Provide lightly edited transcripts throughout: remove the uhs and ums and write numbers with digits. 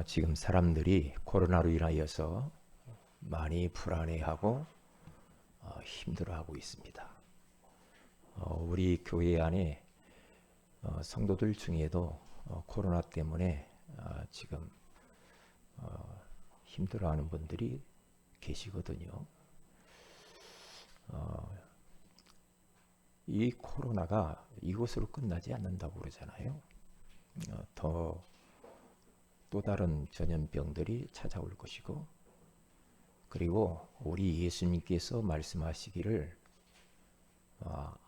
지금 사람들이 코로나로 인하여서 많이 불안해하고 힘들어하고 있습니다. 우리 교회 안에 성도들 중에도 코로나 때문에 지금 힘들어하는 분들이 계시거든요. 이 코로나가 이것으로 끝나지 않는다고 그러잖아요. 또 다른 전염병들이 찾아올 것이고, 그리고 우리 예수님께서 말씀하시기를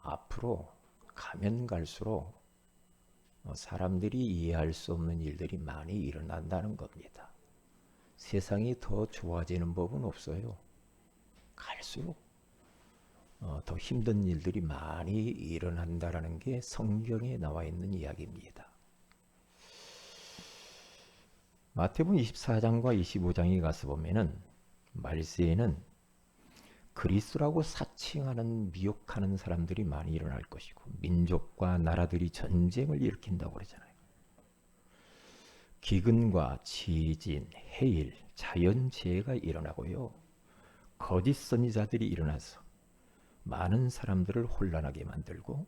앞으로 가면 갈수록 사람들이 이해할 수 없는 일들이 많이 일어난다는 겁니다. 세상이 더 좋아지는 법은 없어요. 갈수록 더 힘든 일들이 많이 일어난다는 게 성경에 나와 있는 이야기입니다. 마태복음 24장과 25장에 가서 보면은 말세에는 그리스도라고 사칭하는 미혹하는 사람들이 많이 일어날 것이고, 민족과 나라들이 전쟁을 일으킨다고 그러잖아요. 기근과 지진, 해일, 자연재해가 일어나고요. 거짓 선지자들이 일어나서 많은 사람들을 혼란하게 만들고,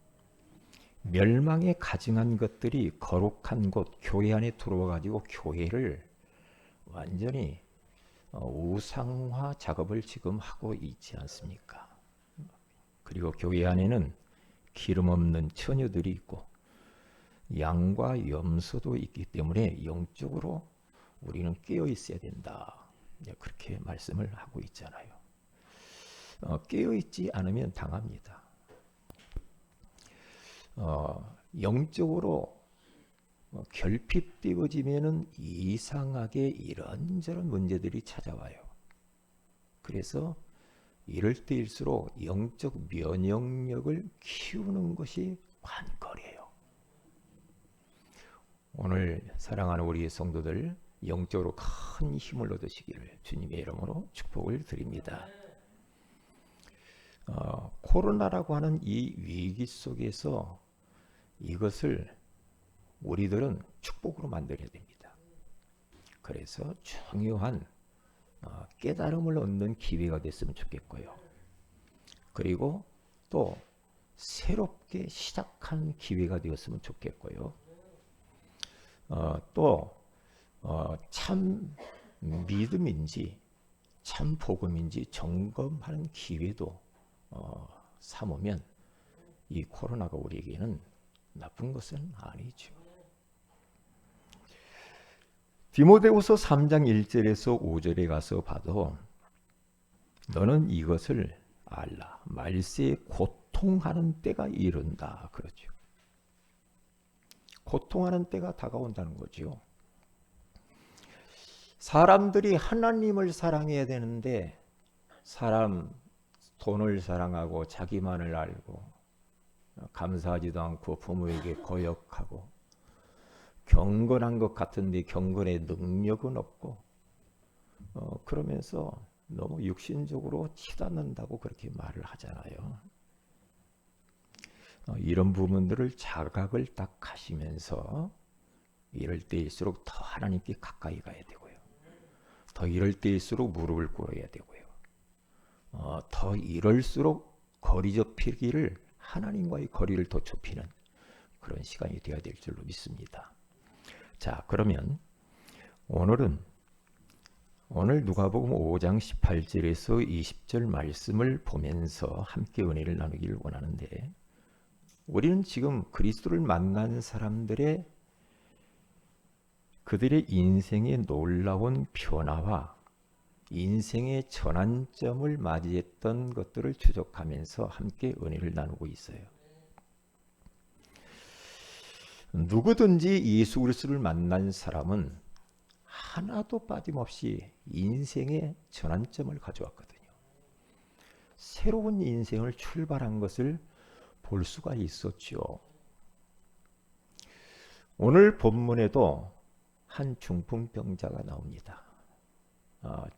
멸망에 가증한 것들이 거룩한 곳 교회 안에 들어와 가지고 교회를 완전히 우상화 작업을 지금 하고 있지 않습니까? 그리고 교회 안에는 기름 없는 처녀들이 있고 양과 염소도 있기 때문에 영적으로 우리는 깨어 있어야 된다. 그렇게 말씀을 하고 있잖아요. 깨어 있지 않으면 당합니다. 영적으로 결핍되어지면은 이상하게 이런저런 문제들이 찾아와요. 그래서 이럴 때일수록 영적 면역력을 키우는 것이 관건이에요. 오늘 사랑하는 우리 성도들 영적으로 큰 힘을 얻으시기를 주님의 이름으로 축복을 드립니다. 코로나라고 하는 이 위기 속에서 이것을 우리들은 축복으로 만들어야 됩니다. 그래서 중요한 깨달음을 얻는 기회가 됐으면 좋겠고요. 그리고 또 새롭게 시작한 기회가 되었으면 좋겠고요. 또 참 믿음인지 참 복음인지 점검하는 기회도 삼으면 이 코로나가 우리에게는 나쁜 것은 아니죠. 디모데후서 3장 1절에서 5절에 가서 봐도 너는 이것을 알라. 말세에 고통하는 때가 이른다. 그러죠. 고통하는 때가 다가온다는 거죠. 사람들이 하나님을 사랑해야 되는데 돈을 사랑하고 자기만을 알고 감사하지도 않고 부모에게 거역하고 경건한 것 같은데 경건의 능력은 없고 그러면서 너무 육신적으로 치닫는다고 그렇게 말을 하잖아요. 이런 부분들을 자각을 딱 하시면서 이럴 때일수록 더 하나님께 가까이 가야 되고요. 더 이럴 때일수록 무릎을 꿇어야 되고요. 더 이럴수록 거리 좁히기를 하나님과의 거리를 더 좁히는 그런 시간이 되어야 될 줄로 믿습니다. 자, 그러면 오늘 누가복음 5장 18절에서 20절 말씀을 보면서 함께 은혜를 나누기를 원하는데, 우리는 지금 그리스도를 만난 사람들의 그들의 인생의 놀라운 변화와 인생의 전환점을 맞이했던 것들을 추적하면서 함께 은혜를 나누고 있어요. 누구든지 예수 그리스도를 만난 사람은 하나도 빠짐없이 인생의 전환점을 가져왔거든요. 새로운 인생을 출발한 것을 볼 수가 있었죠. 오늘 본문에도 한 중풍병자가 나옵니다.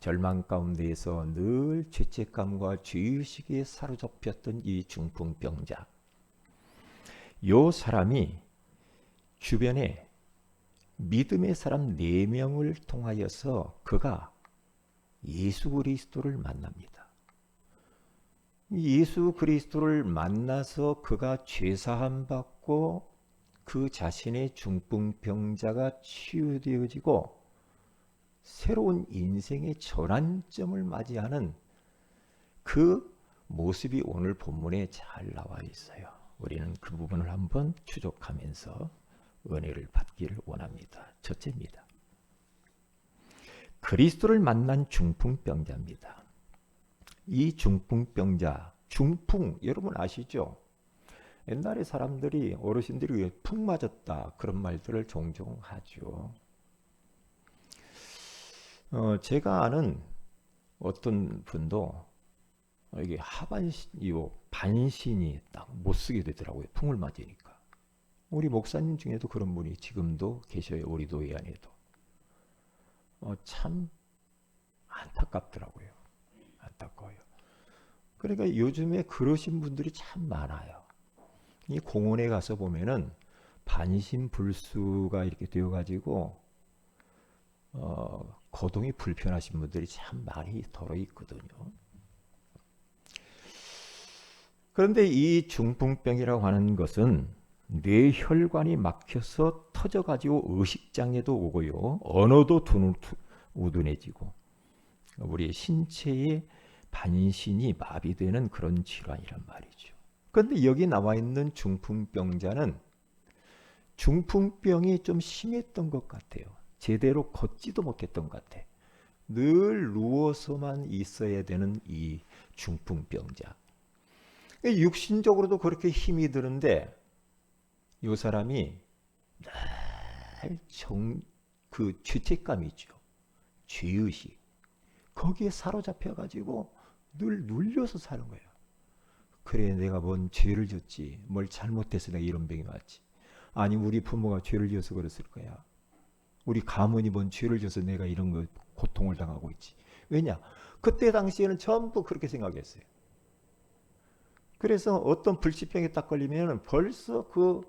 절망 가운데에서 늘 죄책감과 죄의식에 사로잡혔던 이 중풍병자. 이 사람이 주변에 믿음의 사람 4명을 통하여서 그가 예수 그리스도를 만납니다. 예수 그리스도를 만나서 그가 죄사함 받고 그 자신의 중풍병자가 치유되어지고 새로운 인생의 전환점을 맞이하는 그 모습이 오늘 본문에 잘 나와 있어요. 우리는 그 부분을 한번 추적하면서 은혜를 받기를 원합니다. 첫째입니다. 그리스도를 만난 중풍병자입니다. 이 중풍병자, 중풍 여러분 아시죠? 옛날에 사람들이 어르신들이 풍 맞았다 그런 말들을 종종 하죠. 제가 아는 어떤 분도 이게 하반신이요 반신이 딱 못 쓰게 되더라고요. 풍을 맞으니까. 우리 목사님 중에도 그런 분이 지금도 계셔요. 우리 교회 안에도. 참 안타깝더라고요. 안타까워요. 그러니까 요즘에 그러신 분들이 참 많아요. 이 공원에 가서 보면은 반신불수가 이렇게 되어가지고 거동이 불편하신 분들이 참 많이 덜어 있거든요. 그런데 이 중풍병이라고 하는 것은 뇌혈관이 막혀서 터져가지고 의식장애도 오고요. 언어도 우둔해지고 우리 신체의 반신이 마비되는 그런 질환이란 말이죠. 그런데 여기 나와 있는 중풍병자는 중풍병이 좀 심했던 것 같아요. 제대로 걷지도 못했던 것 같아. 늘 누워서만 있어야 되는 이 중풍병자. 육신적으로도 그렇게 힘이 드는데 이 사람이 늘 그 죄책감이 있죠. 죄의식. 거기에 사로잡혀 가지고 늘 눌려서 사는 거예요. 그래 내가 뭔 죄를 졌지. 뭘 잘못해서 내가 이런 병이 왔지. 아니 우리 부모가 죄를 지어서 그랬을 거야. 우리 가문이 뭔 죄를 져서 내가 이런 거 고통을 당하고 있지. 왜냐? 그때 당시에는 전부 그렇게 생각했어요. 그래서 어떤 불치병에 딱 걸리면 벌써 그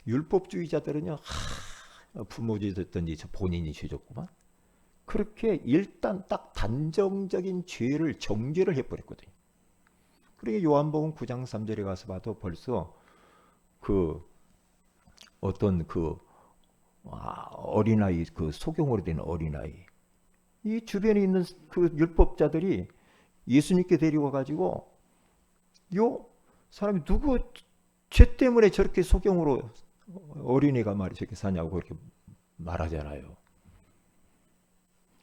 율법주의자들은요. 부모 죄 졌든지 본인이 죄 졌구만. 그렇게 일단 딱 단정적인 죄를 정죄를 해버렸거든요. 그러니까 요한복음 9장 3절에 가서 봐도 벌써 그 어떤 그 어린아이, 그 소경으로 된 어린아이, 이 주변에 있는 그 율법자들이 예수님께 데리고 가지고 요 사람이 누구 죄 때문에 저렇게 소경으로 어린이가 말이 저렇게 사냐고 그렇게 말하잖아요.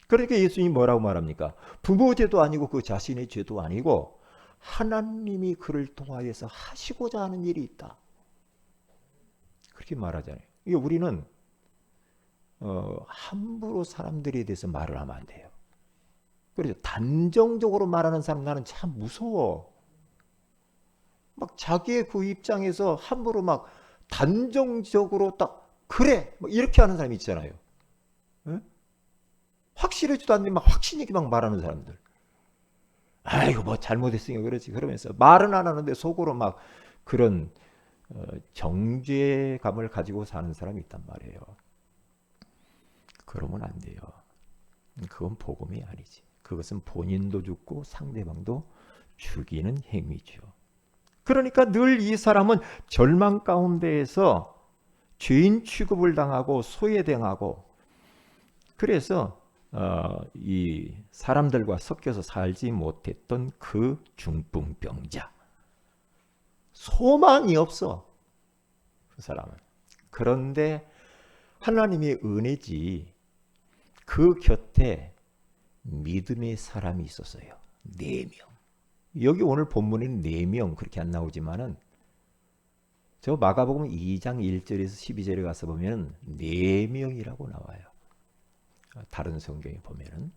그러니까 예수님이 뭐라고 말합니까? 부모 죄도 아니고 그 자신의 죄도 아니고 하나님이 그를 통하여서 하시고자 하는 일이 있다. 그렇게 말하잖아요. 이게 우리는 함부로 사람들에 대해서 말을 하면 안 돼요. 그래서 단정적으로 말하는 사람 나는 참 무서워. 막 자기의 그 입장에서 함부로 막 단정적으로 딱 그래 이렇게 하는 사람이 있잖아요. 네? 확실하지도 않는데 막 확신 있게 막 말하는 사람들. 아이고 뭐 잘못했으니까 그렇지 그러면서 말은 안 하는데 속으로 막 그런 정죄감을 가지고 사는 사람이 있단 말이에요. 그러면 안 돼요. 그건 복음이 아니지. 그것은 본인도 죽고 상대방도 죽이는 행위죠. 그러니까 늘 이 사람은 절망 가운데에서 죄인 취급을 당하고 소외당하고 그래서 이 사람들과 섞여서 살지 못했던 그 중풍병자. 소망이 없어. 그 사람은. 그런데 하나님의 은혜지 그 곁에 믿음의 사람이 있었어요. 4명. 여기 오늘 본문에는 4명 그렇게 안 나오지만은 저 마가복음 2장 1절에서 12절에 가서 보면 4명이라고 나와요. 다른 성경에 보면은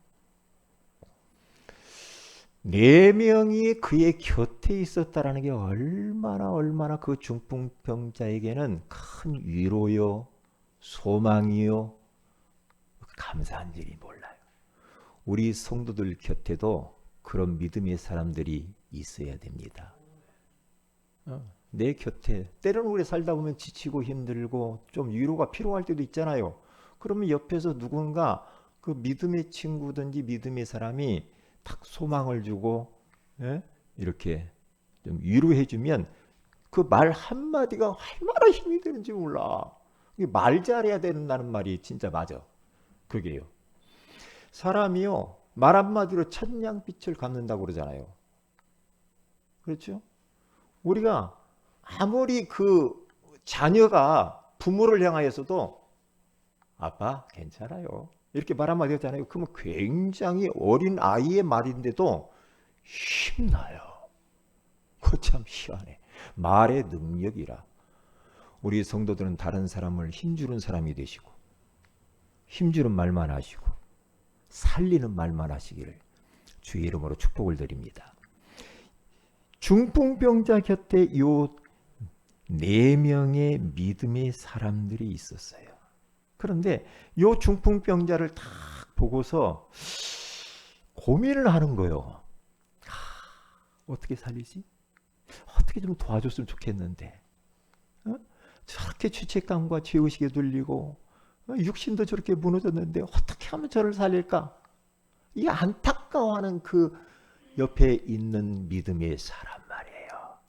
4명이 그의 곁에 있었다라는 게 얼마나 그 중풍병자에게는 큰 위로요, 소망이요, 감사한 일이 몰라요. 우리 성도들 곁에도 그런 믿음의 사람들이 있어야 됩니다. 내 곁에 때로는 우리 살다 보면 지치고 힘들고 좀 위로가 필요할 때도 있잖아요. 그러면 옆에서 누군가 그 믿음의 친구든지 믿음의 사람이 딱 소망을 주고, 예? 이렇게 좀 위로해 주면 그 말 한마디가 얼마나 힘이 되는지 몰라. 말 잘해야 된다는 말이 진짜 맞아. 그게요. 사람이요, 말 한마디로 천냥빛을 갚는다고 그러잖아요. 그렇죠? 우리가 아무리 그 자녀가 부모를 향하여서도 아빠 괜찮아요, 이렇게 말 한마디 하잖아요. 그러면 굉장히 어린 아이의 말인데도 힘나요. 그거 참 희한해. 말의 능력이라. 우리 성도들은 다른 사람을 힘주는 사람이 되시고, 힘주는 말만 하시고 살리는 말만 하시기를 주의 이름으로 축복을 드립니다. 중풍병자 곁에 요 4명의 믿음의 사람들이 있었어요. 그런데 요 중풍병자를 딱 보고서 고민을 하는 거예요. 어떻게 살리지? 어떻게 좀 도와줬으면 좋겠는데, 저렇게 죄책감과 죄의식에 눌리고 육신도 저렇게 무너졌는데 어떻게 하면 저를 살릴까? 이 안타까워하는 그 옆에 있는 믿음의 사람 말이에요.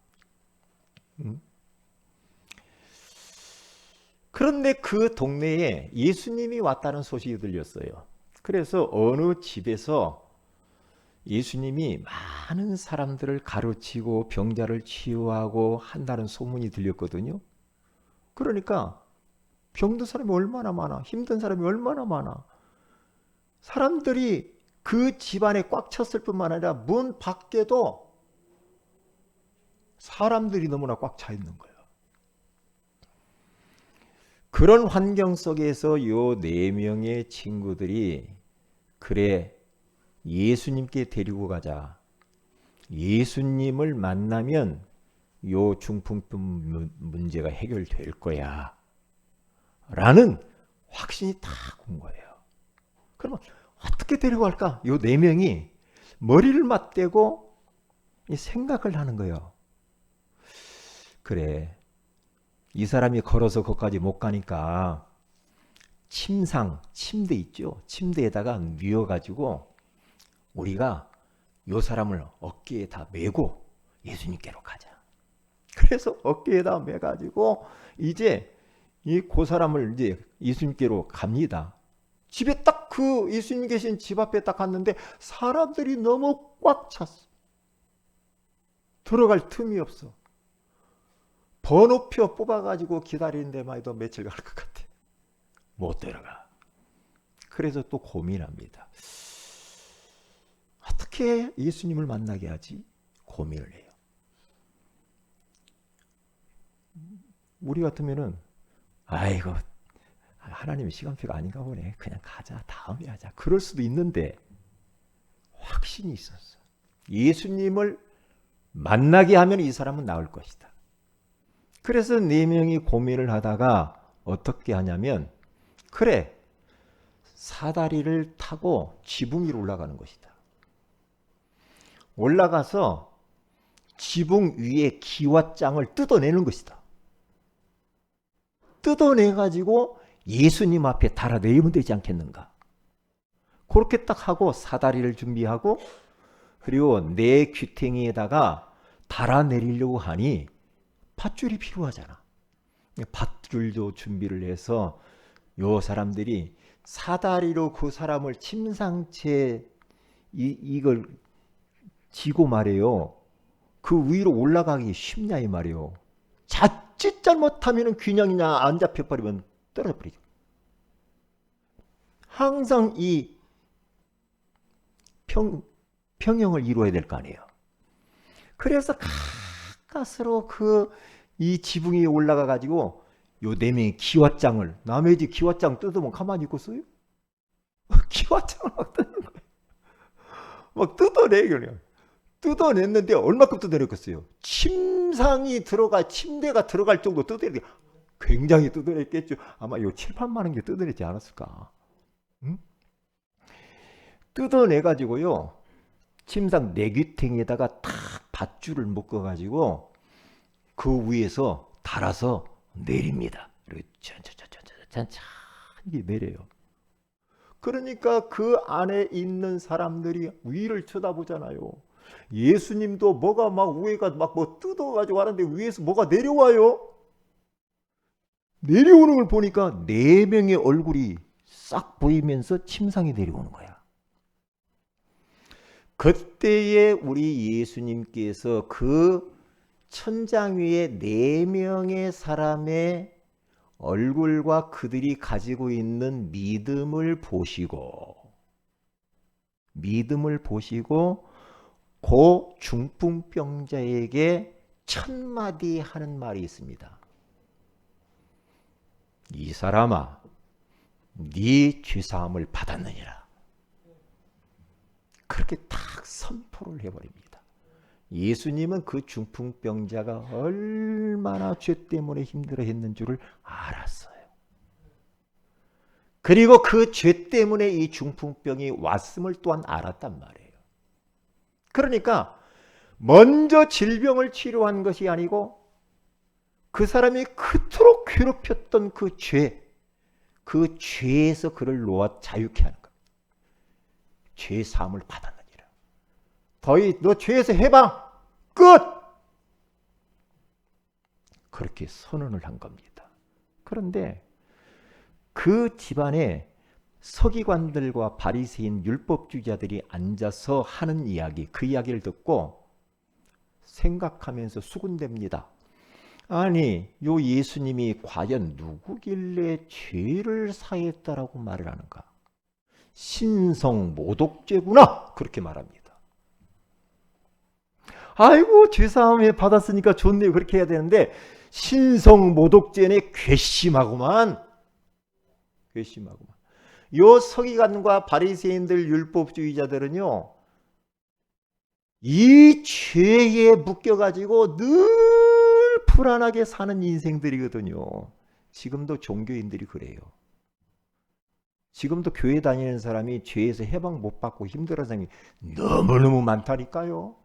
그런데 그 동네에 예수님이 왔다는 소식이 들렸어요. 그래서 어느 집에서 예수님이 많은 사람들을 가르치고 병자를 치유하고 한다는 소문이 들렸거든요. 그러니까 병든 사람이 얼마나 많아, 힘든 사람이 얼마나 많아. 사람들이 그 집안에 꽉 찼을 뿐만 아니라 문 밖에도 사람들이 너무나 꽉 차 있는 거예요. 그런 환경 속에서 요 4명의 친구들이 그래, 예수님께 데리고 가자. 예수님을 만나면 요 중풍병 문제가 해결될 거야 라는 확신이 딱 온 거예요. 그러면 어떻게 데리고 갈까? 요 4명이 머리를 맞대고 생각을 하는 거예요. 그래, 이 사람이 걸어서 거기까지 못 가니까 침대 있죠? 침대에다가 뉘어가지고 우리가 요 사람을 어깨에다 메고 예수님께로 가자. 그래서 어깨에다 메가지고 이제 그 사람을 이제 예수님께로 갑니다. 집에 딱 그 예수님 계신 집 앞에 딱 갔는데 사람들이 너무 꽉 찼어. 들어갈 틈이 없어. 번호표 뽑아가지고 기다리는 데만 해도 며칠 갈 것 같아. 못 들어가. 그래서 또 고민합니다. 어떻게 예수님을 만나게 하지? 고민을 해요. 우리 같으면은 아이고, 하나님의 시간표가 아닌가 보네, 그냥 가자, 다음에 하자, 그럴 수도 있는데 확신이 있었어. 예수님을 만나게 하면 이 사람은 나을 것이다. 그래서 4명이 고민을 하다가 어떻게 하냐면, 그래, 사다리를 타고 지붕 위로 올라가는 것이다. 올라가서 지붕 위에 기와장을 뜯어내는 것이다. 뜯어내가지고 예수님 앞에 달아내면 되지 않겠는가. 그렇게 딱 하고 사다리를 준비하고, 그리고 내 귀퉁이에다가 달아내리려고 하니 밧줄이 필요하잖아. 밧줄도 준비를 해서 요 사람들이 사다리로 그 사람을 침상채 이걸 지고 말이에요. 그 위로 올라가기 쉽냐 이 말이에요. 자칫 잘못하면 균형이냐 안 잡혀버리면 떨어져 버리죠. 항상 이 평형을 이루어야 될 거 아니에요. 그래서 가까스로 이 지붕 위에 올라가 가지고 요 4명의 기와장을, 남의 집 기와장 뜯으면 가만히 있겠어요? 기와장을 막 뜯는 거예요. 막 뜯어내요. 뜯어냈는데 얼마큼 뜯어냈겠어요? 침대가 들어갈 정도 뜯어내요. 굉장히 뜯어냈겠죠. 아마 요 7, 8만 개 뜯어냈지 않았을까? 응? 뜯어내가지고요, 침상 내귀퉁이에다가 탁 밧줄을 묶어가지고 그 위에서 달아서 내립니다. 그리고 천천히 이게 내려요. 그러니까 그 안에 있는 사람들이 위를 쳐다보잖아요. 예수님도 뭐가 막 위에가 막 뭐 뜯어가지고 하는데 위에서 뭐가 내려와요. 내려오는 걸 보니까 4명의 얼굴이 싹 보이면서 침상이 내려오는 거야. 그때에 우리 예수님께서 그 천장 위에 4명의 사람의 얼굴과 그들이 가지고 있는 믿음을 보시고 그 중풍병자에게 첫마디 하는 말이 있습니다. 이 사람아, 네 죄사함을 받았느니라. 그렇게 딱 선포를 해버립니다. 예수님은 그 중풍병자가 얼마나 죄 때문에 힘들어했는 줄을 알았어요. 그리고 그 죄 때문에 이 중풍병이 왔음을 또한 알았단 말이에요. 그러니까 먼저 질병을 치료한 것이 아니고 그 사람이 그토록 괴롭혔던 그 죄에서 그를 놓아 자유케 하는 겁니다. 죄 사함을 받았느니라. 너 죄에서 해방 끝! 그렇게 선언을 한 겁니다. 그런데 그 집안에 서기관들과 바리새인 율법주의자들이 앉아서 하는 이야기, 그 이야기를 듣고 생각하면서 수군댑니다. 아니, 요 예수님이 과연 누구길래 죄를 사했다라고 말을 하는가? 신성 모독죄구나, 그렇게 말합니다. 아이고, 죄사함에 받았으니까 좋네요, 그렇게 해야 되는데 신성 모독죄는 괘씸하구만. 요 서기관과 바리새인들 율법주의자들은요, 이 죄에 묶여가지고 늘 불안하게 사는 인생들이거든요. 지금도 종교인들이 그래요. 지금도 교회 다니는 사람이 죄에서 해방 못 받고 힘들어하는 사람이 너무너무 많다니까요.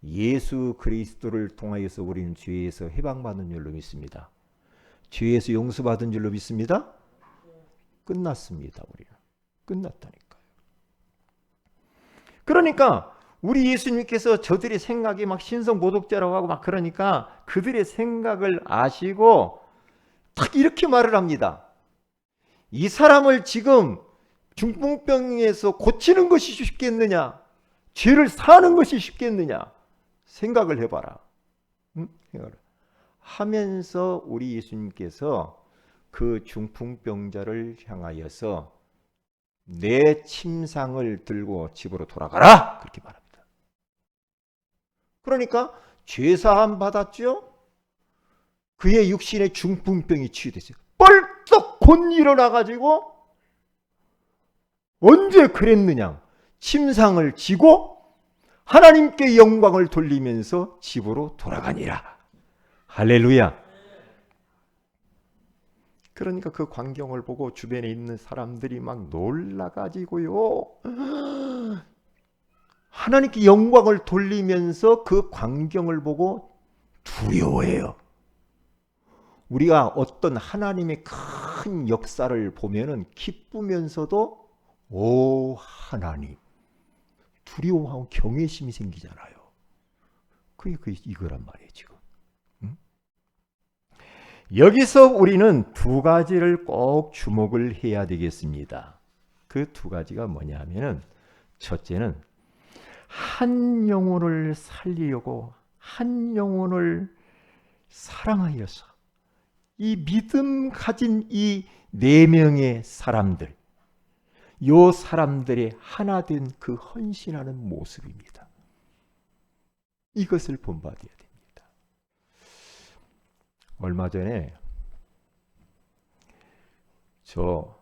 예수 그리스도를 통하여서 우리는 죄에서 해방받은 줄로 믿습니다. 죄에서 용서받은 줄로 믿습니다. 끝났습니다. 우리는 끝났다니까요. 그러니까 우리 예수님께서 저들의 생각이 막 신성모독죄라고 하고 막 그러니까 그들의 생각을 아시고 딱 이렇게 말을 합니다. 이 사람을 지금 중풍병에서 고치는 것이 쉽겠느냐? 죄를 사는 것이 쉽겠느냐? 생각을 해봐라. 응? 하면서 우리 예수님께서 그 중풍병자를 향하여서 내 침상을 들고 집으로 돌아가라, 그렇게 말합니다. 그러니까 죄사함 받았죠. 그의 육신의 중풍병이 치유됐어요. 벌떡 곧 일어나가지고 언제 그랬느냐, 침상을 지고 하나님께 영광을 돌리면서 집으로 돌아가니라. 할렐루야. 그러니까 그 광경을 보고 주변에 있는 사람들이 막 놀라가지고요, 하나님께 영광을 돌리면서 그 광경을 보고 두려워해요. 우리가 어떤 하나님의 큰 역사를 보면은 기쁘면서도 오 하나님, 두려워하고 경외심이 생기잖아요. 그게 이거란 말이에요 지금. 여기서 우리는 2가지를 꼭 주목을 해야 되겠습니다. 그 2가지가 뭐냐 하면은, 첫째는 한 영혼을 살리려고 한 영혼을 사랑하여서 이 믿음 가진 이 4명의 사람들, 요 사람들의 하나 된 그 헌신하는 모습입니다. 이것을 본받아야 됩니다. 얼마 전에 저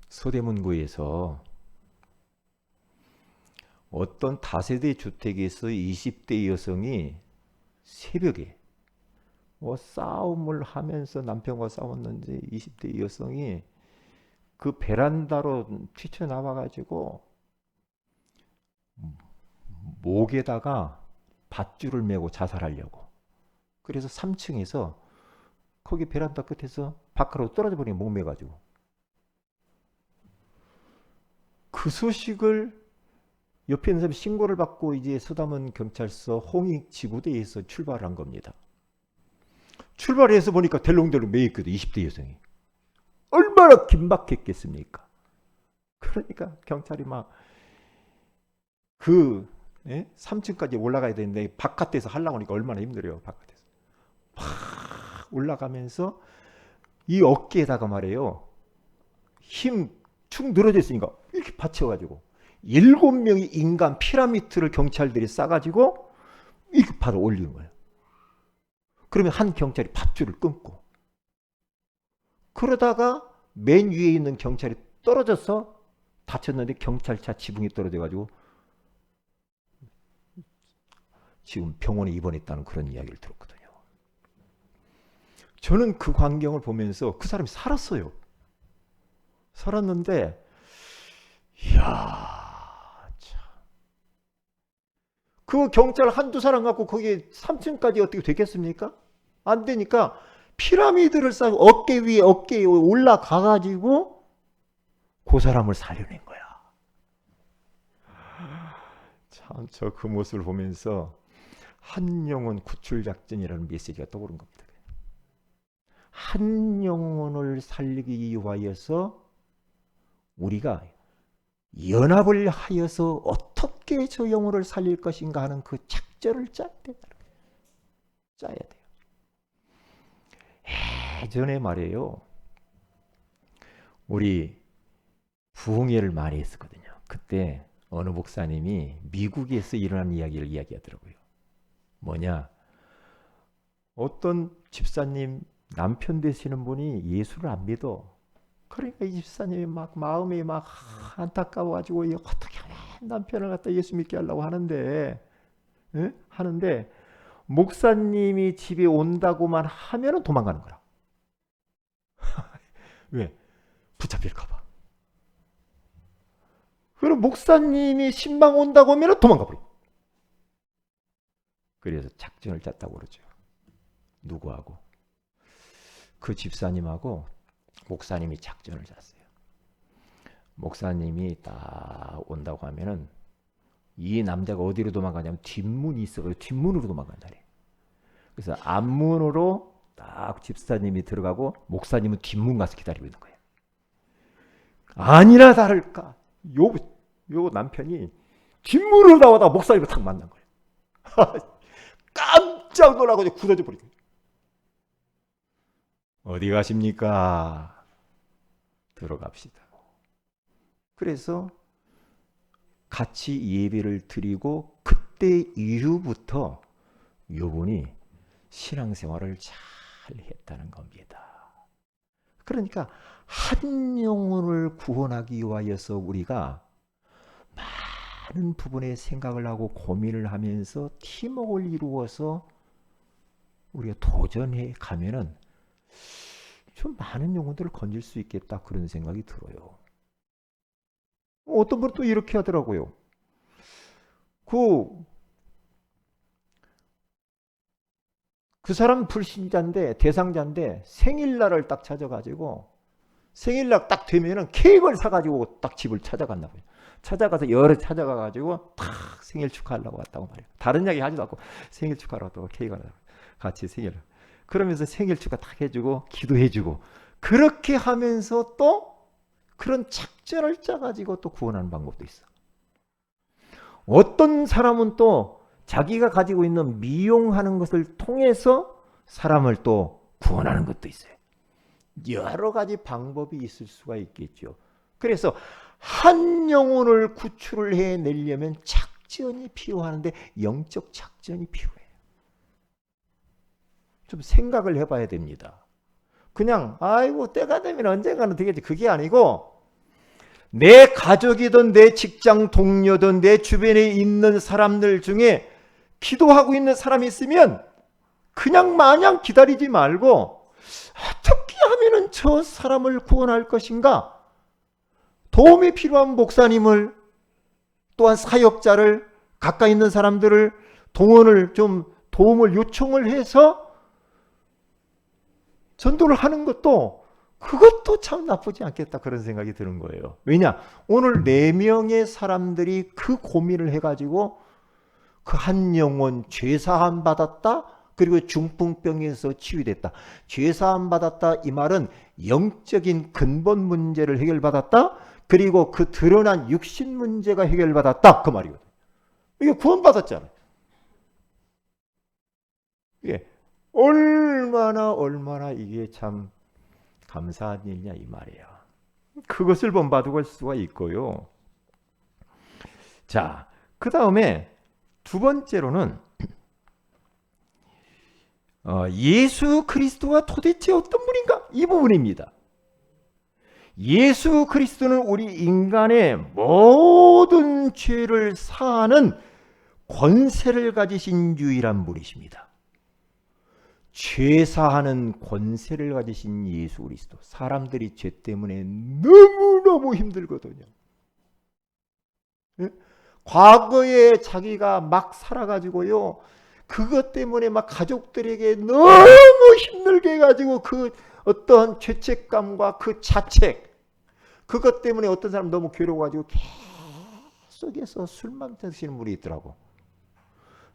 서대문구에서 어떤 다세대 주택에서 20대 여성이 새벽에 싸움을 하면서 남편과 싸웠는지 20대 여성이 그 베란다로 튀쳐나와가지고 목에다가 밧줄을 메고 자살하려고. 그래서 3층에서 거기 베란다 끝에서 바깥으로 떨어져 버리는, 목매가지고 그 소식을 옆에 있는 사람이 신고를 받고 이제 서담원 경찰서 홍익 지구대에서 출발한 겁니다. 출발해서 보니까 델롱델롱 매 있거든. 20대 여성이. 얼마나 긴박했겠습니까? 그러니까 경찰이 막 그 3층까지 올라가야 되는데 바깥에서 하려고 하니까 얼마나 힘들어요. 바깥에서 막 올라가면서 이 어깨에다가 말이에요. 힘 축 늘어져 있으니까 이렇게 받쳐가지고 7명의 인간 피라미드를 경찰들이 싸가지고 이렇게 바로 올리는 거예요. 그러면 한 경찰이 밧줄을 끊고 그러다가 맨 위에 있는 경찰이 떨어져서 다쳤는데 경찰차 지붕이 떨어져가지고 지금 병원에 입원했다는 그런 이야기를 들었거든요. 저는 그 광경을 보면서 그 사람이 살았어요. 살았는데 이야 참. 그 경찰 한두 사람 갖고 거기 3층까지 어떻게 되겠습니까? 안 되니까 피라미드를 쌓고 어깨에 올라가가지고 그 사람을 살려낸 거야. 참 저 그 모습을 보면서 한 영혼 구출 작전이라는 메시지가 떠오른 겁니다. 한 영혼을 살리기 위하여서 우리가 연합을 하여서 어떻게 저 영혼을 살릴 것인가 하는 그 작전을 짜야 돼요. 예전에 말이에요. 우리 부흥회를 많이 했었거든요. 그때 어느 목사님이 미국에서 일어난 이야기를 이야기하더라고요. 뭐냐? 어떤 집사님 남편 되시는 분이 예수를 안 믿어. 그러니까 이 집사님이 막 마음이 막 안타까워가지고 어떻게 하면 남편을 갖다 예수 믿게 하려고 하는데 목사님이 집에 온다고만 하면은 도망가는 거라. 왜? 붙잡힐까봐. 그럼 목사님이 신방 온다고 하면은 도망가 버려. 그래서 작전을 짰다고 그러죠. 누구하고? 그 집사님하고 목사님이 작전을 짰어요. 목사님이 딱 온다고 하면은 이 남자가 어디로 도망가냐면 뒷문이 있어요. 뒷문으로 도망간다래. 그래서 앞문으로 딱 집사님이 들어가고 목사님은 뒷문 가서 기다리고 있는 거예요. 아니나 다를까 요 남편이 뒷문으로 나오다가 목사님을 탁 만난 거예요. 깜짝 놀라고 굳어져 버린 거예요. 어디 가십니까? 들어갑시다. 그래서 같이 예배를 드리고 그때 이후부터 요분이 신앙생활을 잘 했다는 겁니다. 그러니까 한 영혼을 구원하기 위하여서 우리가 많은 부분에 생각을 하고 고민을 하면서 팀워크를 이루어서 우리가 도전해 가면은 좀 많은 영혼들을 건질 수 있겠다 그런 생각이 들어요. 어떤 분은 또 이렇게 하더라고요. 그 사람 불신자인데 대상자인데 생일날을 딱 찾아가지고 생일날 딱 되면은 케이크를 사가지고 딱 집을 찾아간다고요. 찾아가서 여러 찾아가가지고 탁 생일 축하하려고 왔다고 말이에요. 다른 이야기 하지도 않고 생일 축하하라고 케이크를 같이 생일을. 그러면서 생일 축하 딱 해주고 기도해주고 그렇게 하면서 또 그런 작전을 짜가지고 또 구원하는 방법도 있어. 어떤 사람은 또 자기가 가지고 있는 미용하는 것을 통해서 사람을 또 구원하는 것도 있어요. 여러 가지 방법이 있을 수가 있겠죠. 그래서 한 영혼을 구출을 해내려면 작전이 필요하는데 영적 작전이 필요해요. 좀 생각을 해봐야 됩니다. 그냥 아이고 때가 되면 언젠가는 되겠지 그게 아니고 내 가족이든 내 직장 동료든 내 주변에 있는 사람들 중에 기도하고 있는 사람이 있으면 그냥 마냥 기다리지 말고 어떻게 하면 저 사람을 구원할 것인가? 도움이 필요한 목사님을 또한 사역자를 가까이 있는 사람들을 도움을 요청을 해서 전도를 하는 것도 그것도 참 나쁘지 않겠다 그런 생각이 드는 거예요. 왜냐? 오늘 4명의 사람들이 그 고민을 해가지고 그 한 영혼 죄사함 받았다. 그리고 중풍병에서 치유됐다. 죄사함 받았다 이 말은 영적인 근본 문제를 해결받았다. 그리고 그 드러난 육신 문제가 해결받았다 그 말이거든요. 이게 구원받았잖아요. 이게 얼마나 이게 참 감사한 일이냐 이 말이에요. 그것을 본받을 수가 있고요. 자, 그 다음에 두 번째로는 예수 그리스도가 도대체 어떤 분인가? 이 부분입니다. 예수 그리스도는 우리 인간의 모든 죄를 사하는 권세를 가지신 유일한 분이십니다. 죄사하는 권세를 가지신 예수 그리스도. 사람들이 죄 때문에 너무너무 힘들거든요. 과거에 자기가 막 살아가지고요, 그것 때문에 막 가족들에게 너무 힘들게 해가지고 그 어떤 죄책감과 그 자책, 그것 때문에 어떤 사람 너무 괴로워가지고 계속해서 술만 드시는 분이 있더라고.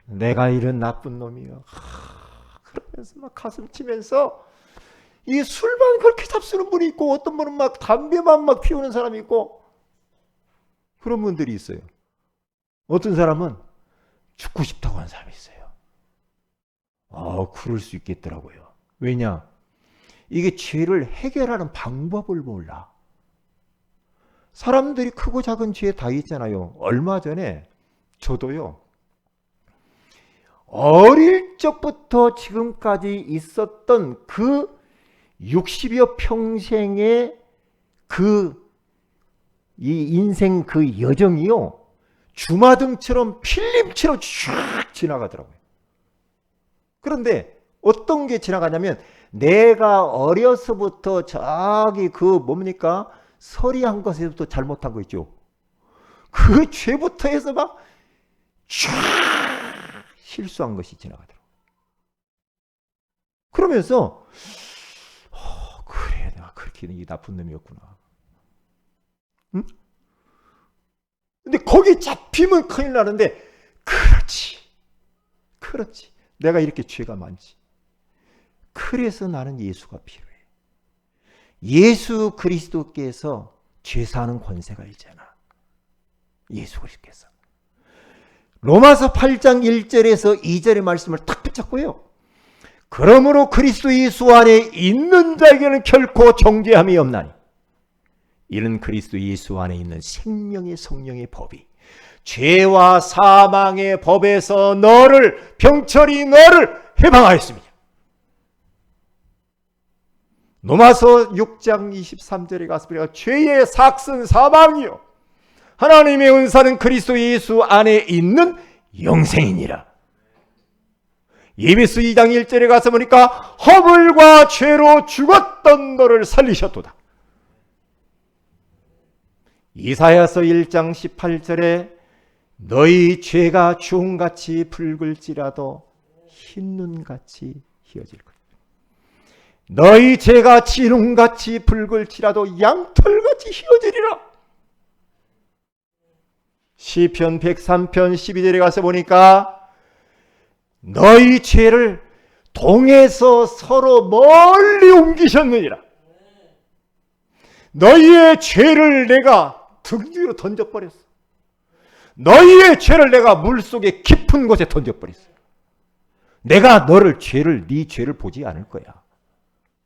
내가 이런 나쁜 놈이요. 그러면서 막 가슴 치면서 이 술만 그렇게 잡수는 분이 있고, 어떤 분은 막 담배만 막 피우는 사람이 있고, 그런 분들이 있어요. 어떤 사람은 죽고 싶다고 하는 사람이 있어요. 그럴 수 있겠더라고요. 왜냐? 이게 죄를 해결하는 방법을 몰라. 사람들이 크고 작은 죄 다 있잖아요. 얼마 전에 저도요, 어릴 적부터 지금까지 있었던 그 60여 평생의 이 인생 그 여정이요, 주마등처럼 필름처럼 쫙 지나가더라고요. 그런데 어떤 게 지나가냐면, 내가 어려서부터 저기 그 뭡니까? 서리한 것에서부터 잘못한 거 있죠. 그 죄부터 해서 막 쫙 실수한 것이 지나가더라고요. 그러면서 그래, 내가 그렇게 이 나쁜 놈이었구나. 응? 근데 거기 잡히면 큰일 나는데, 그렇지. 내가 이렇게 죄가 많지. 그래서 나는 예수가 필요해. 예수 그리스도께서 죄사하는 권세가 있잖아. 예수 그리스도께서. 로마서 8장 1절에서 2절의 말씀을 딱 붙잡고요. 그러므로 그리스도 예수 안에 있는 자에게는 결코 정죄함이 없나니, 이는 그리스도 예수 안에 있는 생명의 성령의 법이 죄와 사망의 법에서 병철이 너를 해방하였습니다. 로마서 6장 23절에 가서 우리가 죄의 삭슨 사망이요, 하나님의 은사는 그리스도 예수 안에 있는 영생이니라. 예배서 2장 1절에 가서 보니까 허물과 죄로 죽었던 너를 살리셨도다. 이사야서 1장 18절에 너희 죄가 주홍같이 붉을지라도 흰눈같이 희어질 것. 너희 죄가 진홍같이 붉을지라도 양털같이 희어지리라. 시편 103편 12절에 가서 보니까 너희 죄를 동에서 서로 멀리 옮기셨느니라. 너희의 죄를 내가 등 뒤로 던져버렸어. 너희의 죄를 내가 물속에 깊은 곳에 던져버렸어. 내가 네 죄를 보지 않을 거야.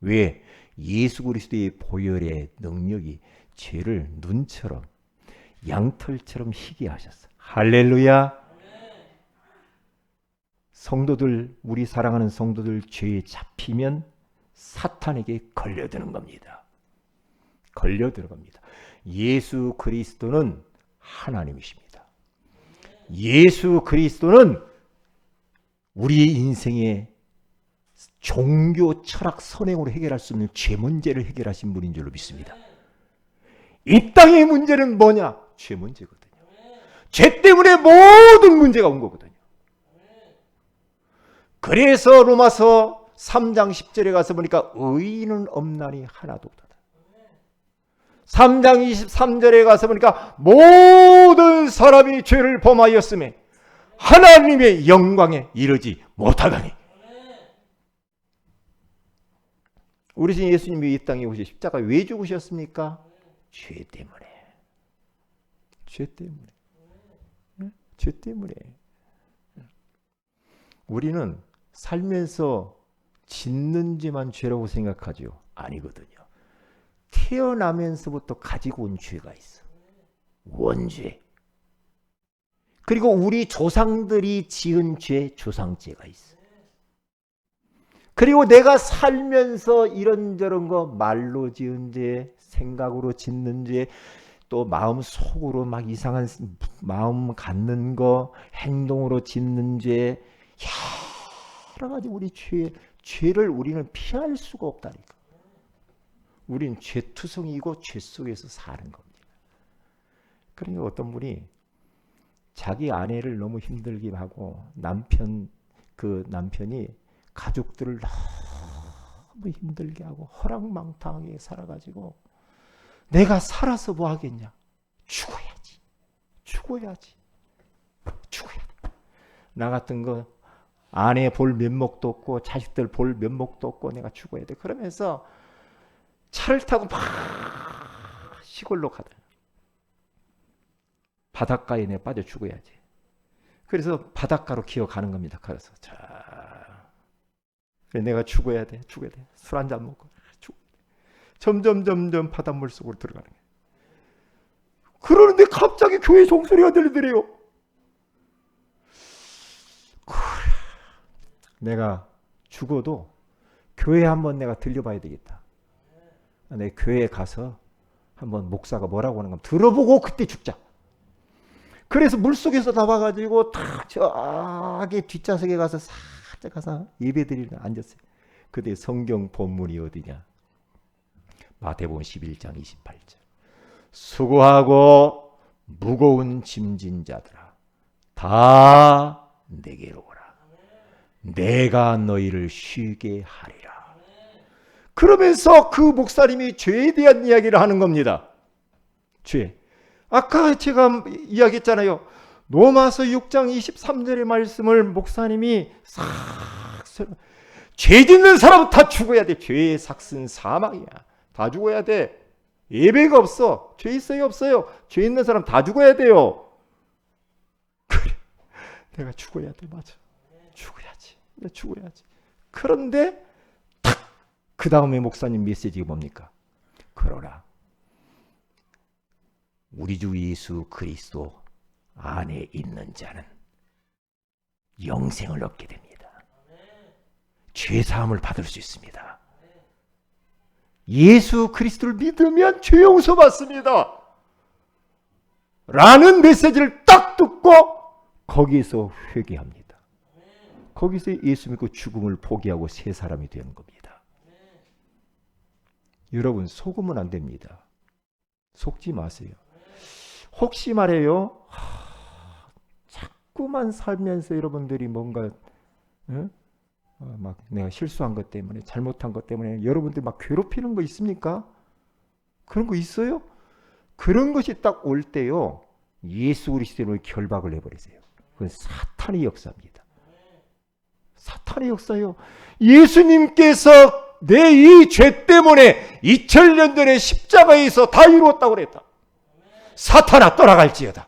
왜? 예수 그리스도의 보혈의 능력이 죄를 눈처럼 양털처럼 희게 하셨어. 할렐루야. 성도들, 우리 사랑하는 성도들, 죄에 잡히면 사탄에게 걸려드는 겁니다. 걸려들어갑니다. 예수 그리스도는 하나님이십니다. 예수 그리스도는 우리의 인생의 종교, 철학, 선행으로 해결할 수 없는 죄 문제를 해결하신 분인 줄로 믿습니다. 이 땅의 문제는 뭐냐? 죄 문제거든요. 죄 때문에 모든 문제가 온 거거든요. 그래서 로마서 3장 10절에 가서 보니까 의인은 없나니 하나도 없다. 3장 23절에 가서 보니까 모든 사람이 죄를 범하였음에 하나님의 영광에 이르지 못하다니. 우리 신 예수님이 이 땅에 오셔 십자가에 왜 죽으셨습니까? 죄 때문에. 죄 때문에. 죄 때문에. 우리는 살면서 짓는 죄만 죄라고 생각하죠. 아니거든요. 태어나면서부터 가지고 온 죄가 있어. 원죄. 그리고 우리 조상들이 지은 죄, 조상죄가 있어. 그리고 내가 살면서 이런저런 거 말로 지은 죄, 생각으로 짓는 죄, 또 마음 속으로 막 이상한 마음 갖는 거, 행동으로 짓는 죄, 여러 가지 우리 죄를 우리는 피할 수가 없다니까. 우린 죄투성이고 죄 속에서 사는 겁니다. 그러니까 어떤 분이 자기 아내를 너무 힘들게 하고 남편이 가족들을 너무 힘들게 하고 허랑망탕하게 살아가지고 내가 살아서 뭐 하겠냐? 죽어야지. 나 같은 거 아내 볼 면목도 없고 자식들 볼 면목도 없고 내가 죽어야 돼. 그러면서 차를 타고 막 시골로 가다. 바닷가에 내가 빠져 죽어야지. 그래서 바닷가로 기어가는 겁니다. 그래서 내가 죽어야 돼. 술 한잔 먹고 점점 바닷물 속으로 들어가는 거예요. 그러는데 갑자기 교회 종소리가 들리더래요. 내가 죽어도 교회 한번 내가 들려봐야 되겠다. 내 교회에 가서 한번 목사가 뭐라고 하는 거 들어보고 그때 죽자. 그래서 물속에서 나와가지고 탁 저기 뒷좌석에 가서 살짝 가서 예배드리러 앉았어요. 그때 성경 본문이 어디냐? 마태복음 11장 28절. 수고하고 무거운 짐진 자들아 다 내게로 오라. 내가 너희를 쉬게 하리라. 그러면서 그 목사님이 죄에 대한 이야기를 하는 겁니다. 죄. 아까 제가 이야기했잖아요. 로마서 6장 23절의 말씀을 목사님이 죄 짓는 사람은 다 죽어야 돼. 죄의 삭은 사망이야. 다 죽어야 돼. 예배가 없어. 죄 있어요 없어요? 죄 있는 사람 다 죽어야 돼요. 그래. 내가 죽어야 돼. 맞아. 죽어야지. 그런데 탁! 그 다음에 목사님 메시지가 뭡니까? 그러나 우리 주 예수 그리스도 안에 있는 자는 영생을 얻게 됩니다. 죄사함을 받을 수 있습니다. 예수 그리스도를 믿으면 죄 용서 받습니다. 라는 메시지를 딱 듣고 거기에서 회개합니다. 거기서 예수 믿고 죽음을 포기하고 새 사람이 되는 겁니다. 여러분 속으면 안 됩니다. 속지 마세요. 혹시 말해요. 자꾸만 살면서 여러분들이 뭔가 막 내가 실수한 것 때문에 잘못한 것 때문에 여러분들 막 괴롭히는 거 있습니까? 그런 거 있어요? 그런 것이 딱 올 때요. 예수 그리스도로 결박을 해버리세요. 그건 사탄의 역사입니다. 사탄의 역사요. 예수님께서 내 이 죄 때문에 2000년 전에 십자가에서 다 이루었다고 그랬다. 사탄아 떠나갈지어다.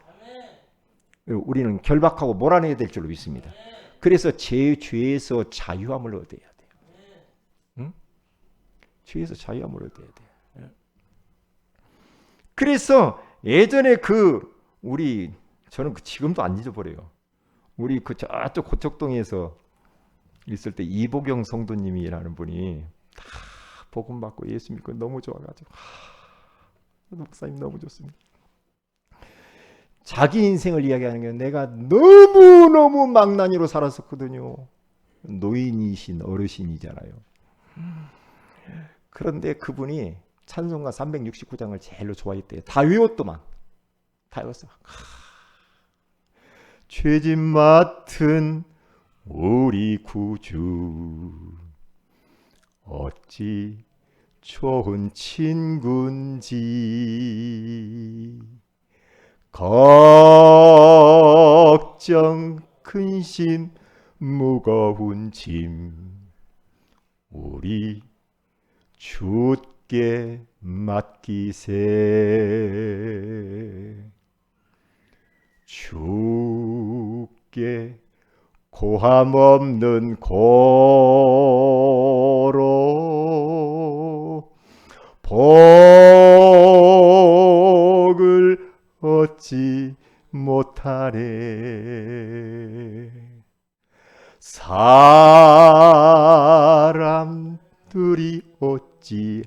우리는 결박하고 몰아내야 될 줄로 믿습니다. 그래서 죄에서 자유함을 얻어야 돼요. 응? 죄에서 자유함을 얻어야 돼요. 그래서 예전에 저는 지금도 안 잊어버려요. 우리 저쪽 고척동에서 있을 때 이보경 성도님이라는 분이 다 복음 받고 예수 믿고 너무 좋아가지고 목사님 너무 좋습니다. 자기 인생을 이야기하는 게 내가 너무너무 망나니로 살았었거든요. 노인이신 어르신이잖아요. 그런데 그분이 찬송가 369장을 제일로 좋아했대요. 다 외웠더만. 다 외웠어. 죄짐 맡은 우리 구주 어찌 좋은 친군지 걱정 근심 무거운 짐 우리 주께 맡기세 주께 고함 없는 고로 복을 얻지 못하네 사람들이 어찌하여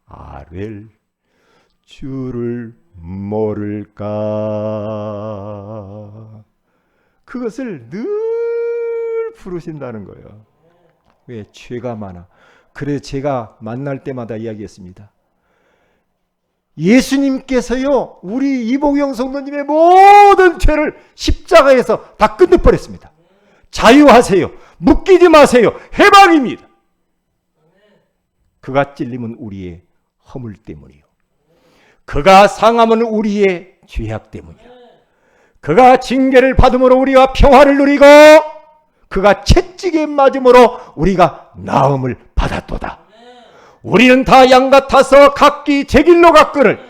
아랠 줄을 모를까 그것을 늘 부르신다는 거예요. 왜? 죄가 많아. 그래서 제가 만날 때마다 이야기했습니다. 예수님께서요 우리 이봉영 성도님의 모든 죄를 십자가에서 다 끝내버렸습니다. 자유하세요. 묶이지 마세요. 해방입니다. 그가 찔림은 우리의 허물 때문이요 그가 상함은 우리의 죄악 때문이라. 그가 징계를 받음으로 우리가 평화를 누리고 그가 채찍에 맞음으로 우리가 나음을 받았도다. 우리는 다 양 같아서 각기 제 길로 갔거늘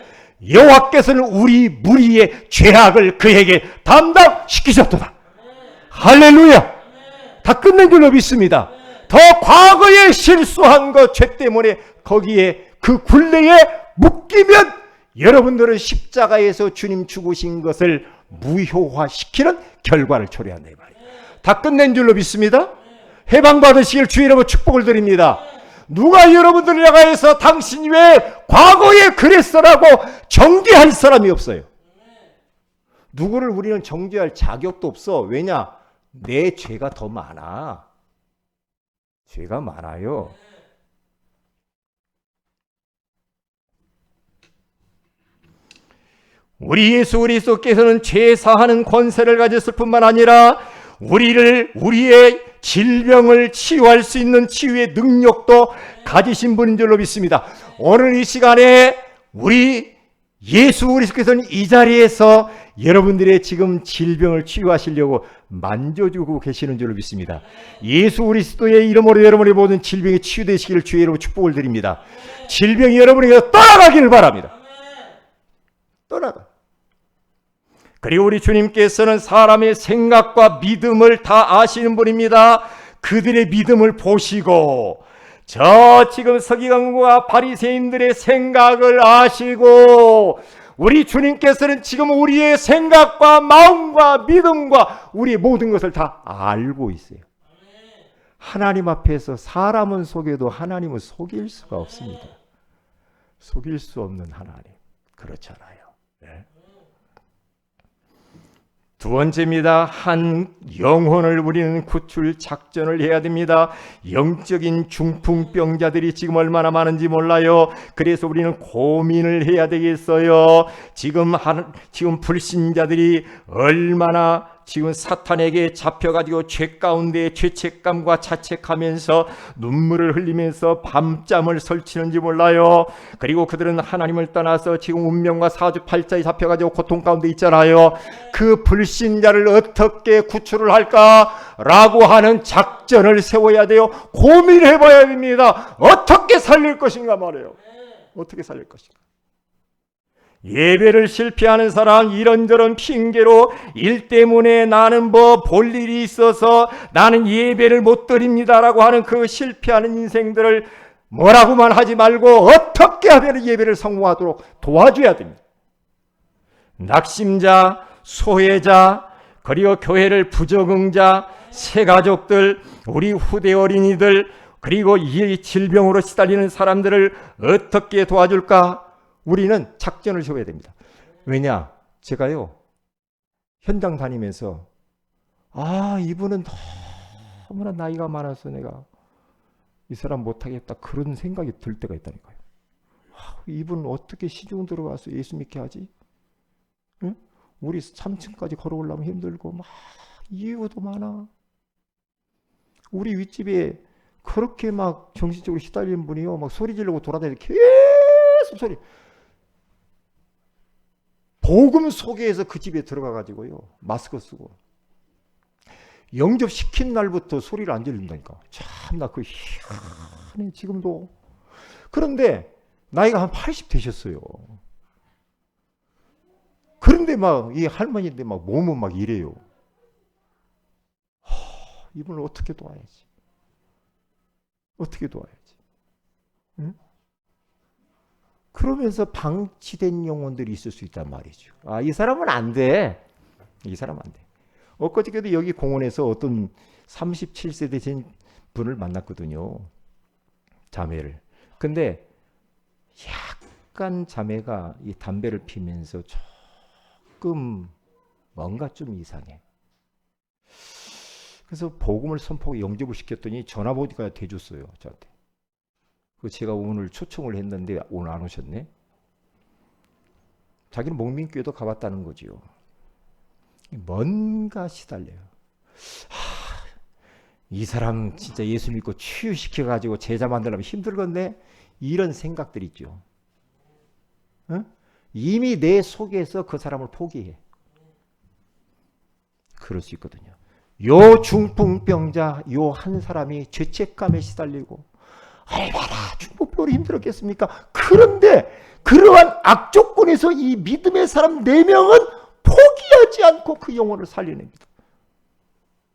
여호와께서는 우리 무리의 죄악을 그에게 담당시키셨도다. 할렐루야. 다 끝낸 줄로 믿습니다. 더 과거에 실수한 것 죄 때문에 거기에 그 굴레에 묶이면 여러분들은 십자가에서 주님 죽으신 것을 무효화시키는 결과를 초래한다 이 말이에요. 다 끝낸 줄로 믿습니다. 해방받으시길 주의 이름으로 축복을 드립니다. 누가 여러분들을 향해서 당신이 왜 과거에 그랬어라고 정죄할 사람이 없어요. 누구를 우리는 정죄할 자격도 없어. 왜냐? 내 죄가 더 많아. 죄가 많아요. 우리 예수 그리스도께서는 죄 사하는 권세를 가졌을 뿐만 아니라 우리의 질병을 치유할 수 있는 치유의 능력도 가지신 분인 줄로 믿습니다. 오늘 이 시간에 우리 예수 그리스도께서는 이 자리에서 여러분들의 지금 질병을 치유하시려고 만져주고 계시는 줄로 믿습니다. 예수 그리스도의 이름으로 여러분의 모든 질병이 치유되시기를 주의 이름으로 축복을 드립니다. 질병이 여러분에게 떠나가기를 바랍니다. 떠나가. 그리고 우리 주님께서는 사람의 생각과 믿음을 다 아시는 분입니다. 그들의 믿음을 보시고 저 지금 서기관과 바리새인들의 생각을 아시고 우리 주님께서는 지금 우리의 생각과 마음과 믿음과 우리의 모든 것을 다 알고 있어요. 하나님 앞에서 사람은 속여도 하나님은 속일 수가 없습니다. 속일 수 없는 하나님. 그렇잖아요. 네. 두 번째입니다. 한 영혼을 우리는 구출 작전을 해야 됩니다. 영적인 중풍병자들이 지금 얼마나 많은지 몰라요. 그래서 우리는 고민을 해야 되겠어요. 지금 불신자들이 얼마나 지금 사탄에게 잡혀가지고 죄 가운데 죄책감과 자책하면서 눈물을 흘리면서 밤잠을 설치는지 몰라요. 그리고 그들은 하나님을 떠나서 지금 운명과 사주팔자에 잡혀가지고 고통 가운데 있잖아요. 그 불신자를 어떻게 구출을 할까라고 하는 작전을 세워야 돼요. 고민해봐야 됩니다. 어떻게 살릴 것인가 말이에요. 어떻게 살릴 것인가. 예배를 실패하는 사람 이런저런 핑계로 일 때문에 나는 볼 일이 있어서 나는 예배를 못 드립니다라고 하는 그 실패하는 인생들을 뭐라고만 하지 말고 어떻게 하면 예배를 성공하도록 도와줘야 됩니다. 낙심자, 소외자, 그리고 교회를 부적응자, 새가족들, 우리 후대 어린이들, 그리고 이 질병으로 시달리는 사람들을 어떻게 도와줄까? 우리는 작전을 세워야 됩니다. 왜냐? 제가요 현장 다니면서 이분은 너무나 나이가 많아서 내가 이 사람 못하겠다 그런 생각이 들 때가 있다니까요. 이분 어떻게 시중 들어가서 예수 믿게 하지? 응? 우리 3층까지 걸어오려면 힘들고 막 이유도 많아. 우리 윗집에 그렇게 막 정신적으로 시달리는 분이요, 막 소리 지르고 돌아다니고 계속 소리. 복음 소개해서 그 집에 들어가 가지고요, 마스크 쓰고 영접 시킨 날부터 소리를 안 지른다니까. 참나 그 희한해 지금도. 그런데 나이가 한 80 되셨어요. 그런데 막 이 할머니인데 막 몸은 막 이래요. 이분을 어떻게 도와야지? 어떻게 도와야지? 응? 그러면서 방치된 영혼들이 있을 수 있단 말이죠. 아, 이 사람은 안 돼. 이 사람 안 돼. 엊그저께도 여기 공원에서 어떤 37세 되신 분을 만났거든요. 자매를. 근데 약간 자매가 이 담배를 피면서 조금 뭔가 좀 이상해. 그래서 복음을 선포하고 영접을 시켰더니 전화번호가 대줬어요, 저한테. 그 제가 오늘 초청을 했는데 오늘 안 오셨네. 자기는 목민교회도 가봤다는 거지요. 뭔가 시달려요. 이 사람 진짜 예수 믿고 치유시켜가지고 제자 만들려면 힘들건데, 이런 생각들 있죠. 응? 이미 내 속에서 그 사람을 포기해. 그럴 수 있거든요. 요 중풍병자 요 한 사람이 죄책감에 시달리고 얼마나 중풍병으로 힘들었겠습니까? 그런데 그러한 악조건에서 이 믿음의 사람 4명은 포기하지 않고 그 영혼을 살려냅니다.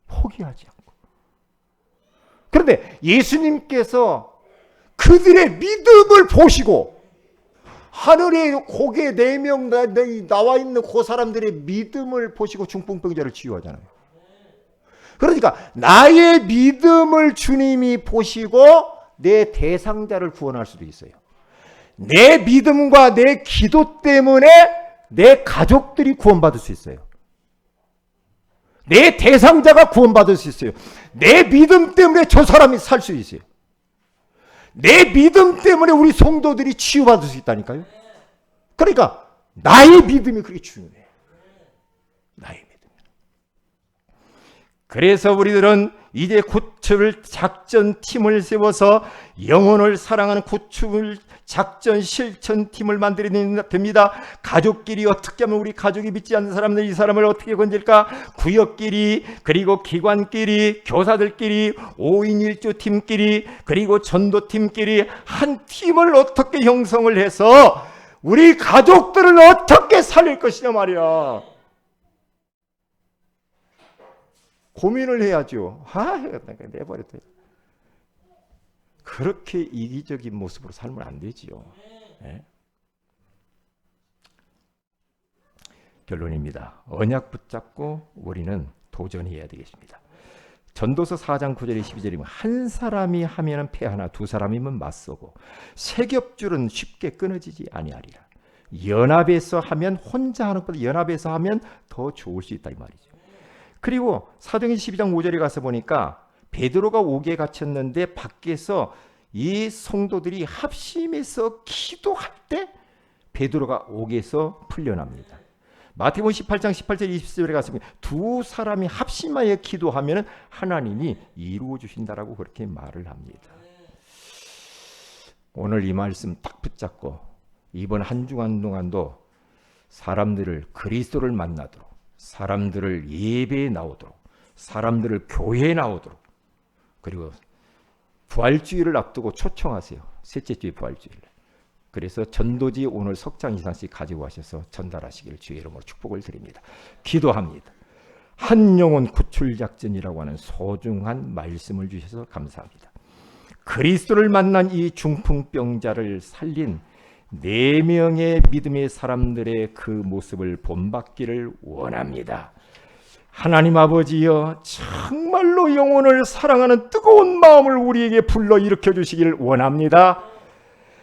포기하지 않고. 그런데 예수님께서 그들의 믿음을 보시고, 하늘에 고개 4명 나와 있는 그 사람들의 믿음을 보시고 중풍병자를 치유하잖아요. 그러니까 나의 믿음을 주님이 보시고 내 대상자를 구원할 수도 있어요. 내 믿음과 내 기도 때문에 내 가족들이 구원받을 수 있어요. 내 대상자가 구원받을 수 있어요. 내 믿음 때문에 저 사람이 살 수 있어요. 내 믿음 때문에 우리 성도들이 치유받을 수 있다니까요. 그러니까 나의 믿음이 그렇게 중요해. 나의 믿음. 그래서 우리들은 이제 구출 작전팀을 세워서 영혼을 사랑하는 구출 작전 실천팀을 만들어야 됩니다. 가족끼리 어떻게 하면 우리 가족이 믿지 않는 사람들, 이 사람을 어떻게 건질까? 구역끼리, 그리고 기관끼리, 교사들끼리, 5인 1조 팀끼리, 그리고 전도팀끼리 한 팀을 어떻게 형성을 해서 우리 가족들을 어떻게 살릴 것이냐 말이야. 고민을 해야죠. 내버렸다. 그렇게 이기적인 모습으로 살면 안 되지요. 네? 결론입니다. 언약 붙잡고 우리는 도전해야 되겠습니다. 전도서 4장 9절에 12절이면 한 사람이 하면 패하나 두 사람이면 맞서고 세 겹줄은 쉽게 끊어지지 아니하리라. 연합해서 하면, 혼자 하는 것보다 연합해서 하면 더 좋을 수 있다 이 말이죠. 그리고 사도행전 12장 5절에 가서 보니까 베드로가 옥에 갇혔는데 밖에서 이 성도들이 합심해서 기도할 때 베드로가 옥에서 풀려납니다. 마태복음 18장 18절 20절에 가서 두 사람이 합심하여 기도하면 하나님이 이루어 주신다라고 그렇게 말을 합니다. 오늘 이 말씀 딱 붙잡고 이번 한 주간 동안도 사람들을 그리스도를 만나도록, 사람들을 예배에 나오도록, 사람들을 교회에 나오도록, 그리고 부활주의를 앞두고 초청하세요. 셋째 주의 부활주의를. 그래서 전도지 오늘 석장 이상씩 가지고 가셔서 전달하시기를 주의 이름으로 축복을 드립니다. 기도합니다. 한 영혼 구출 작전이라고 하는 소중한 말씀을 주셔서 감사합니다. 그리스도를 만난 이 중풍병자를 살린 4명의 믿음의 사람들의 그 모습을 본받기를 원합니다. 하나님 아버지여, 정말로 영혼을 사랑하는 뜨거운 마음을 우리에게 불러일으켜 주시기를 원합니다.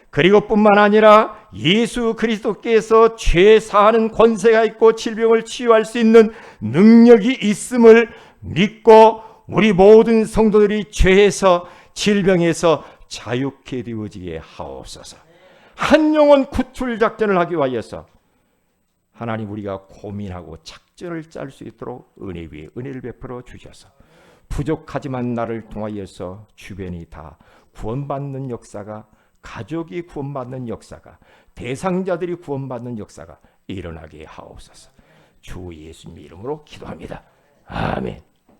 그리고 뿐만 아니라 예수 그리스도께서 죄 사하는 권세가 있고 질병을 치유할 수 있는 능력이 있음을 믿고 우리 모든 성도들이 죄에서, 질병에서 자유케 되어지게 하옵소서. 한 영혼 구출 작전을 하기 위하여서 하나님, 우리가 고민하고 작전을 짤 수 있도록 은혜 위에 은혜를 베풀어 주셔서 부족하지만 나를 통하여서 주변이 다 구원받는 역사가, 가족이 구원받는 역사가, 대상자들이 구원받는 역사가 일어나게 하옵소서. 주 예수님 이름으로 기도합니다. 아멘.